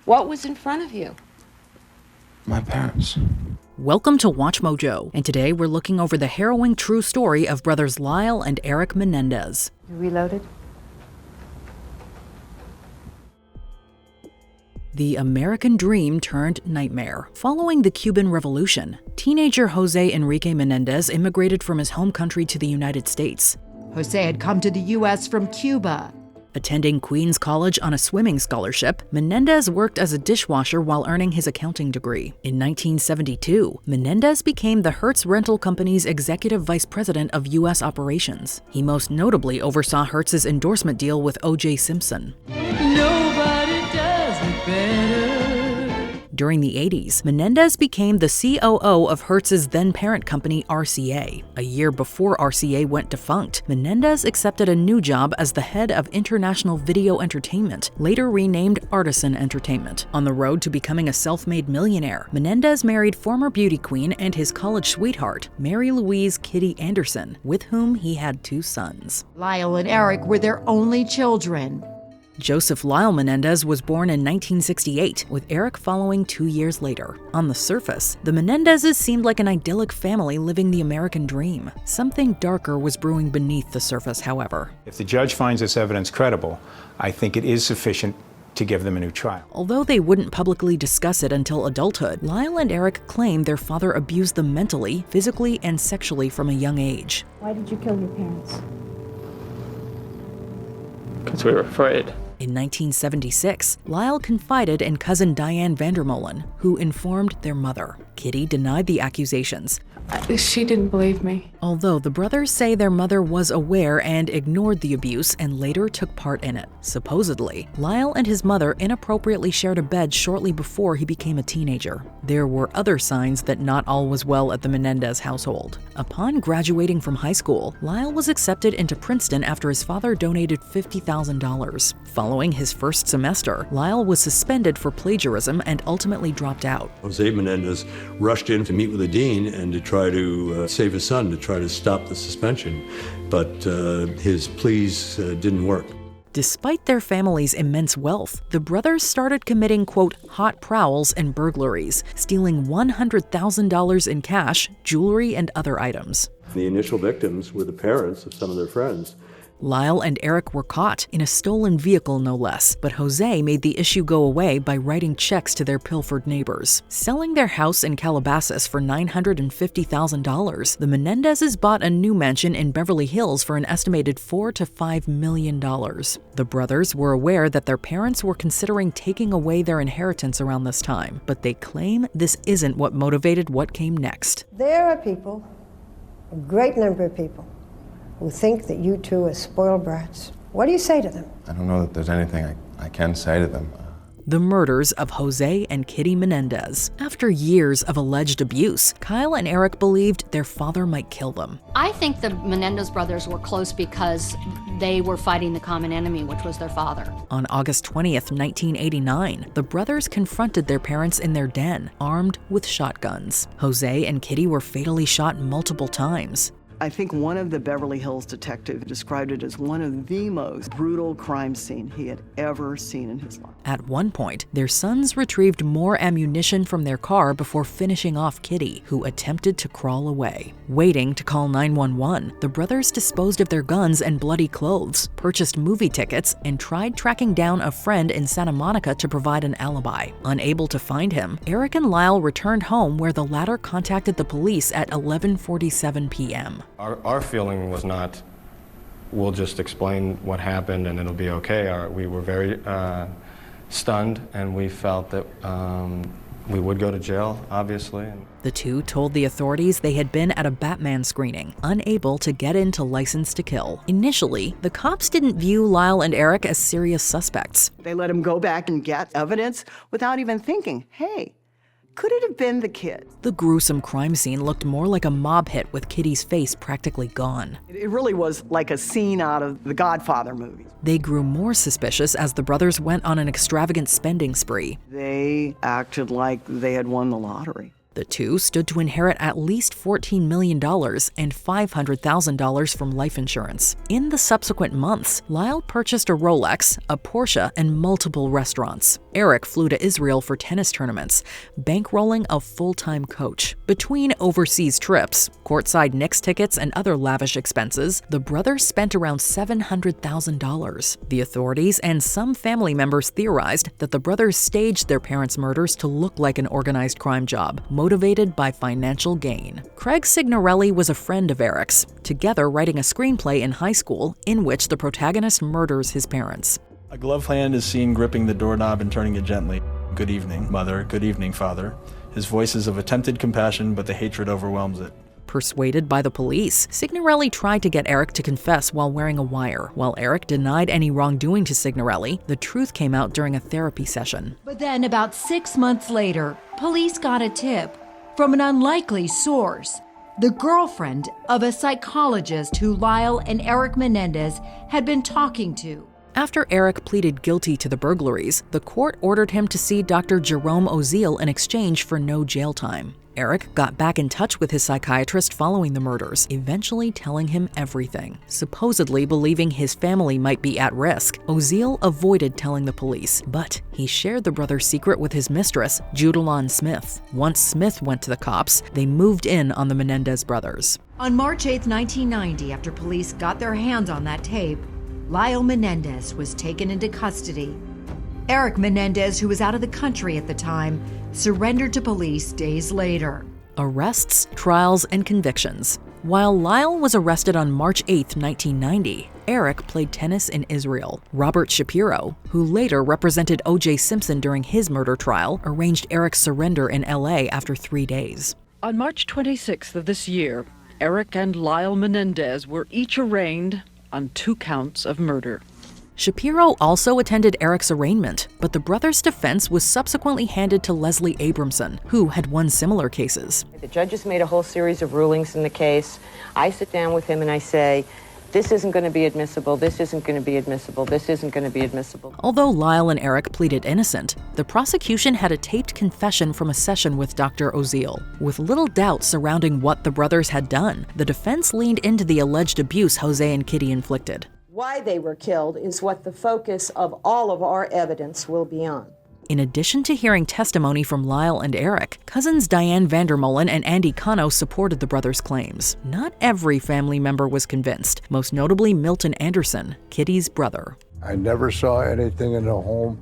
What was in front of you? My parents. Welcome to Watch Mojo, and today we're looking over the harrowing true story of brothers Lyle and Erik Menendez. You reloaded? The American dream turned nightmare. Following the Cuban Revolution, teenager José Enrique Menendez immigrated from his home country to the United States. José had come to the U.S. from Cuba. Attending Queens College on a swimming scholarship, Menendez worked as a dishwasher while earning his accounting degree. In 1972, Menendez became the Hertz Rental Company's executive vice president of U.S. operations. He most notably oversaw Hertz's endorsement deal with O.J. Simpson. Nobody does it better. During the 80s, Menendez became the COO of Hertz's then-parent company RCA. A year before RCA went defunct, Menendez accepted a new job as the head of International Video Entertainment, later renamed Artisan Entertainment. On the road to becoming a self-made millionaire, Menendez married former beauty queen and his college sweetheart, Mary Louise Kitty Anderson, with whom he had 2 sons. Lyle and Erik were their only children. Joseph Lyle Menendez was born in 1968, with Erik following 2 years later. On the surface, the Menendezes seemed like an idyllic family living the American dream. Something darker was brewing beneath the surface, however. If the judge finds this evidence credible, I think it is sufficient to give them a new trial. Although they wouldn't publicly discuss it until adulthood, Lyle and Erik claim their father abused them mentally, physically, and sexually from a young age. Why did you kill your parents? Because we were afraid. In 1976, Lyle confided in cousin Diane Vandermolen, who informed their mother. Kitty denied the accusations, She didn't believe me. although the brothers say their mother was aware and ignored the abuse and later took part in it. Supposedly, Lyle and his mother inappropriately shared a bed shortly before he became a teenager. There were other signs that not all was well at the Menendez household. Upon graduating from high school, Lyle was accepted into Princeton after his father donated $50,000. Following his first semester, Lyle was suspended for plagiarism and ultimately dropped out. José Menendez rushed in to meet with the dean and to try to save his son, to try to stop the suspension, but his pleas didn't work. Despite their family's immense wealth, the brothers started committing, quote, hot prowls and burglaries, stealing $100,000 in cash, jewelry, and other items. The initial victims were the parents of some of their friends. Lyle and Erik were caught, in a stolen vehicle no less, but José made the issue go away by writing checks to their pilfered neighbors. Selling their house in Calabasas for $950,000, the Menendezes bought a new mansion in Beverly Hills for an estimated $4 to $5 million. The brothers were aware that their parents were considering taking away their inheritance around this time, but they claim this isn't what motivated what came next. There are people, a great number of people, who think that you two are spoiled brats. What do you say to them? I don't know that there's anything I can say to them. The murders of José and Kitty Menendez. After years of alleged abuse, Kyle and Erik believed their father might kill them. I think the Menendez brothers were close because they were fighting the common enemy, which was their father. On August 20th, 1989, the brothers confronted their parents in their den, armed with shotguns. José and Kitty were fatally shot multiple times. I think one of the Beverly Hills detectives described it as one of the most brutal crime scene he had ever seen in his life. At one point, their sons retrieved more ammunition from their car before finishing off Kitty, who attempted to crawl away. Waiting to call 911, the brothers disposed of their guns and bloody clothes, purchased movie tickets, and tried tracking down a friend in Santa Monica to provide an alibi. Unable to find him, Erik and Lyle returned home where the latter contacted the police at 11:47 p.m. Our feeling was not, we'll just explain what happened and it'll be okay. We were very stunned, and we felt that we would go to jail, obviously. The two told the authorities they had been at a Batman screening, unable to get into License to Kill. Initially, the cops didn't view Lyle and Erik as serious suspects. They let him go back and get evidence without even thinking, hey, could it have been the kid? The gruesome crime scene looked more like a mob hit with Kitty's face practically gone. It really was like a scene out of the Godfather movie. They grew more suspicious as the brothers went on an extravagant spending spree. They acted like they had won the lottery. The two stood to inherit at least $14 million and $500,000 from life insurance. In the subsequent months, Lyle purchased a Rolex, a Porsche, and multiple restaurants. Erik flew to Israel for tennis tournaments, bankrolling a full-time coach. Between overseas trips, courtside Knicks tickets, and other lavish expenses, the brothers spent around $700,000. The authorities and some family members theorized that the brothers staged their parents' murders to look like an organized crime job, motivated by financial gain. Craig Signorelli was a friend of Erik's, together writing a screenplay in high school in which the protagonist murders his parents. A gloved hand is seen gripping the doorknob and turning it gently. Good evening, Mother. Good evening, Father. His voice is of attempted compassion, but the hatred overwhelms it. Persuaded by the police, Signorelli tried to get Erik to confess while wearing a wire. While Erik denied any wrongdoing to Signorelli, the truth came out during a therapy session. But then, about 6 months later, police got a tip from an unlikely source. The girlfriend of a psychologist who Lyle and Erik Menendez had been talking to. After Erik pleaded guilty to the burglaries, the court ordered him to see Dr. Jerome Oziel in exchange for no jail time. Erik got back in touch with his psychiatrist following the murders, eventually telling him everything. Supposedly believing his family might be at risk, Oziel avoided telling the police, but he shared the brother's secret with his mistress, Judalon Smith. Once Smith went to the cops, they moved in on the Menendez brothers. On March 8, 1990, after police got their hands on that tape, Lyle Menendez was taken into custody. Erik Menendez, who was out of the country at the time, surrendered to police days later. Arrests, trials, and convictions. While Lyle was arrested on March 8, 1990, Erik played tennis in Israel. Robert Shapiro, who later represented O.J. Simpson during his murder trial, arranged Erik's surrender in L.A. after 3 days. On March 26th of this year, Erik and Lyle Menendez were each arraigned on 2 counts of murder. Shapiro also attended Erik's arraignment, but the brothers' defense was subsequently handed to Leslie Abramson, who had won similar cases. The judges made a whole series of rulings in the case. I sit down with him and I say, this isn't going to be admissible, this isn't going to be admissible, this isn't going to be admissible. Although Lyle and Erik pleaded innocent, the prosecution had a taped confession from a session with Dr. Oziel. With little doubt surrounding what the brothers had done, the defense leaned into the alleged abuse José and Kitty inflicted. Why they were killed is what the focus of all of our evidence will be on. In addition to hearing testimony from Lyle and Erik, cousins Diane Vandermolen and Andy Cano supported the brothers' claims. Not every family member was convinced, most notably Milton Anderson, Kitty's brother. I never saw anything in the home,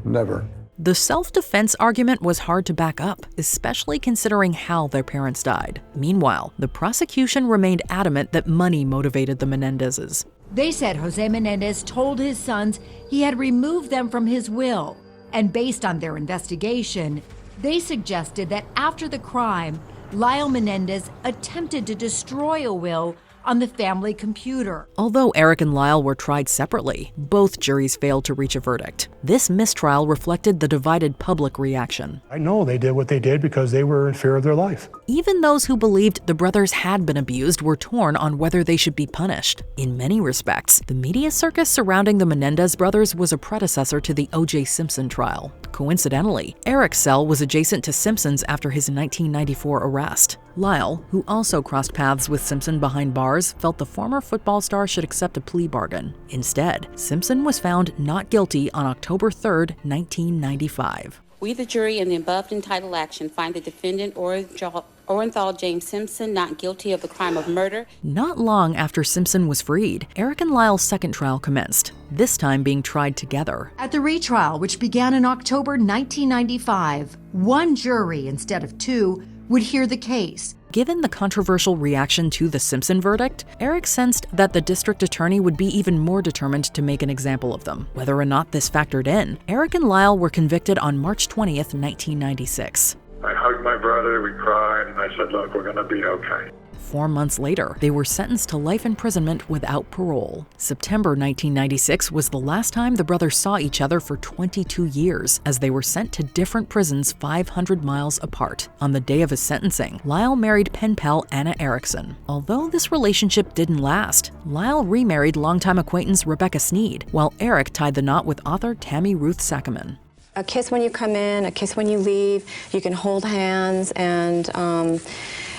never. The self-defense argument was hard to back up, especially considering how their parents died. Meanwhile, the prosecution remained adamant that money motivated the Menendezes. They said José Menendez told his sons he had removed them from his will, and based on their investigation, they suggested that after the crime, Lyle Menendez attempted to destroy a will on the family computer. Although Erik and Lyle were tried separately, both juries failed to reach a verdict. This mistrial reflected the divided public reaction. I know they did what they did because they were in fear of their life. Even those who believed the brothers had been abused were torn on whether they should be punished. In many respects, the media circus surrounding the Menendez brothers was a predecessor to the O.J. Simpson trial. Coincidentally, Erik's cell was adjacent to Simpson's after his 1994 arrest. Lyle, who also crossed paths with Simpson behind bars, felt the former football star should accept a plea bargain. Instead, Simpson was found not guilty on October 3, 1995. We, the jury, in the above entitled action, find the defendant Orenthal James Simpson not guilty of the crime of murder. Not long after Simpson was freed, Erik and Lyle's second trial commenced, this time being tried together. At the retrial, which began in October 1995, one jury instead of 2 would hear the case. Given the controversial reaction to the Simpson verdict, Erik sensed that the district attorney would be even more determined to make an example of them. Whether or not this factored in, Erik and Lyle were convicted on March 20th, 1996. I hugged my brother, we cried, and I said, look, we're going to be okay. 4 months later, they were sentenced to life imprisonment without parole. September 1996 was the last time the brothers saw each other for 22 years, as they were sent to different prisons 500 miles apart. On the day of his sentencing, Lyle married pen pal Anna Erickson. Although this relationship didn't last, Lyle remarried longtime acquaintance Rebecca Sneed, while Erik tied the knot with author Tammy Ruth Sackerman. A kiss when you come in, a kiss when you leave. You can hold hands, and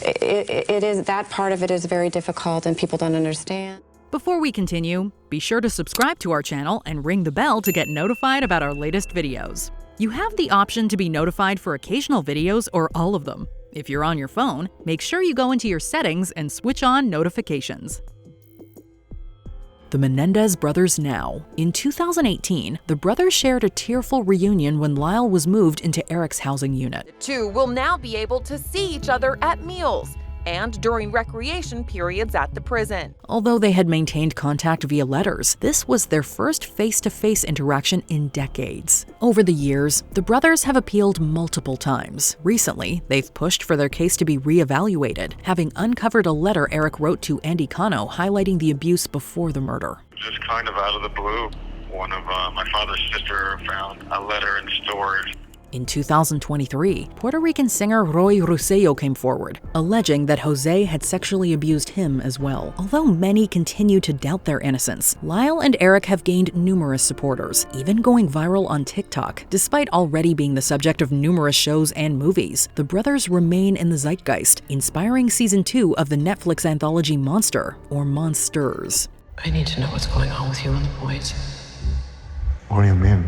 it is, that part of it is very difficult and people don't understand. Before we continue, be sure to subscribe to our channel and ring the bell to get notified about our latest videos. You have the option to be notified for occasional videos or all of them. If you're on your phone, make sure you go into your settings and switch on notifications. The Menendez brothers now. In 2018, the brothers shared a tearful reunion when Lyle was moved into Erik's housing unit. The two will now be able to see each other at meals and during recreation periods at the prison. Although they had maintained contact via letters, this was their first face-to-face interaction in decades. Over the years, the brothers have appealed multiple times. Recently, they've pushed for their case to be reevaluated, having uncovered a letter Erik wrote to Andy Cano highlighting the abuse before the murder. Just kind of out of the blue, one of my father's sister found a letter in storage. In 2023, Puerto Rican singer Roy Rosello came forward, alleging that José had sexually abused him as well. Although many continue to doubt their innocence, Lyle and Erik have gained numerous supporters, even going viral on TikTok. Despite already being the subject of numerous shows and movies, the brothers remain in the zeitgeist, inspiring season 2 of the Netflix anthology Monster, or Monsters. I need to know what's going on with you and the boys. What do you mean?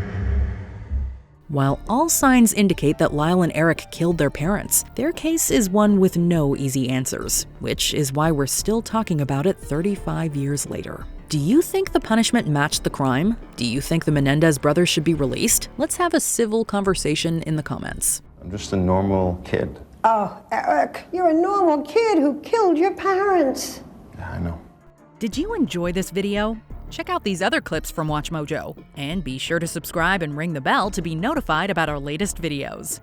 While all signs indicate that Lyle and Erik killed their parents, their case is one with no easy answers, which is why we're still talking about it 35 years later. Do you think the punishment matched the crime? Do you think the Menendez brothers should be released? Let's have a civil conversation in the comments. I'm just a normal kid. Oh, Erik, you're a normal kid who killed your parents. Yeah, I know. Did you enjoy this video? Check out these other clips from WatchMojo, and be sure to subscribe and ring the bell to be notified about our latest videos.